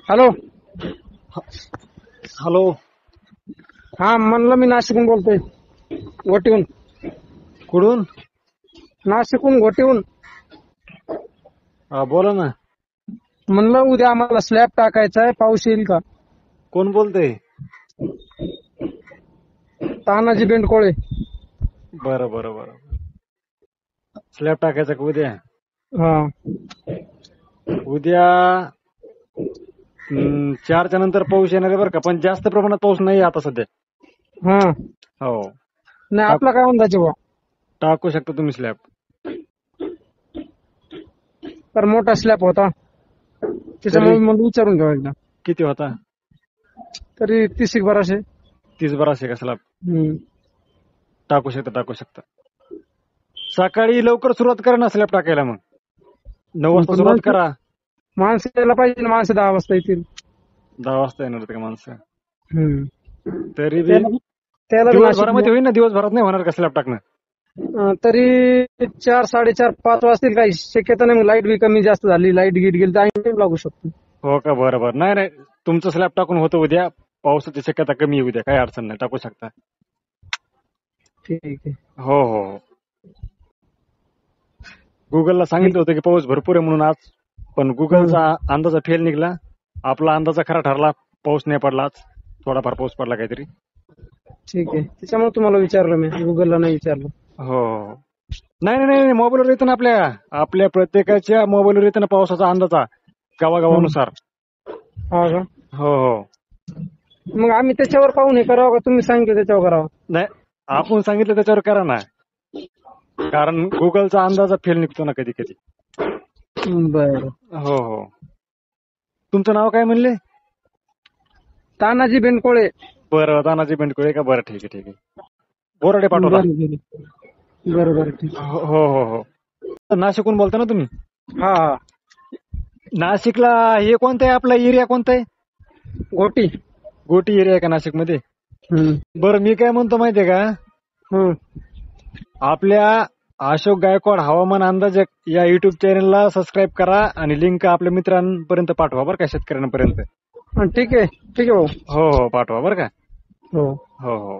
Hello. Hello. हा म्हणलं मी नाशिकहून बोलतोय. घोटीहून. कुठून? नाशिकहून घोटीहून. बोला ना. म्हणलं उद्या आम्हाला स्लॅब टाकायचा आहे, पाऊस येईल का? कोण बोलतंय? तानाजी बेंडकोळे. बरं बरं बरं. स्लॅब टाकायचा का उद्या? हा. उद्या 4च्या नंतर पाऊस येणार आहे बरं का, पण जास्त प्रमाणात पाऊस नाही आता सध्या. हा. हो. नाही आपला काय अंदाज आहे बा? टाकू शकता तुम्ही स्लॅब. तर मोठा स्लॅब होता, त्याच्यामुळे मला विचारून घ्यावं एकदा. किती होता? तरी 30-1200. 30-1200 का स्लॅब? टाकू शकता. सकाळी लवकर सुरुवात करा ना स्लॅब टाकायला. मग 9 वाजता सुरुवात करा. माणसं यायला पाहिजे ना, माणसं 10 वाजता येतील. 10 वाजता येणार का माणसं? तरी त्याला दिवसभरामध्ये होईल ना? दिवसभरात नाही होणार का स्लॅब टाकणं? तरी 4, 4:30, 5 वाजतील. काही शक्यता नाही. लाईट बी कमी जास्त झाली, लाईट गेली तर टाइम लागू शकतो. हो का? बरं. नाही तुमचं स्लॅब टाकून होतं उद्या. पावसाची शक्यता कमी आहे उद्या, काही अडचण नाही, टाकू शकता. ठीक आहे. हो. गुगलला सांगितलं होतं की पाऊस भरपूर आहे म्हणून आज, पण गुगलचा अंदाजा फेल निघला. आपला अंदाजा खरा ठरला. पाऊस नाही पडला आज, थोडाफार पाऊस पडला काहीतरी. ठीक आहे. त्याच्यामुळे तुम्हाला विचारलं मी, गुगलला नाही विचारलं. हो. नाही, मोबाईलवर येतं ना, आपल्या प्रत्येकाच्या मोबाईलवर येतं ना पावसाचा अंदाजा गावागावानुसार. हा का? हो. मग आम्ही त्याच्यावर पाहून हे करावं का तुम्ही सांगितलं त्याच्यावर करावं? नाही, आपण सांगितलं त्याच्यावर करा ना, कारण गुगलचा अंदाजा फेल निघतो ना कधी कधी. बरं. हो. तुमचं नाव काय म्हणले? तानाजी बेंडकोळे. बरं, तानाजी बेंडकोळे का? बरं, ठीक आहे. बोराडे पाठवला. बरं ठीक आहे. हो. नाशिकहून बोलता ना तुम्ही? हा. नाशिकला हे कोणतं आहे, आपला एरिया कोणता आहे? गोटी एरिया आहे का नाशिकमध्ये? बरं, मी काय म्हणतो माहितीये का, आपल्या अशोक गायकवाड हवामान अंदाज या युट्यूब चॅनलला सबस्क्राईब करा आणि लिंक आपल्या मित्रांपर्यंत पाठवा बरं का, शेतकऱ्यांपर्यंत. ठीक आहे भाऊ. हो, पाठवा बरं का. हो.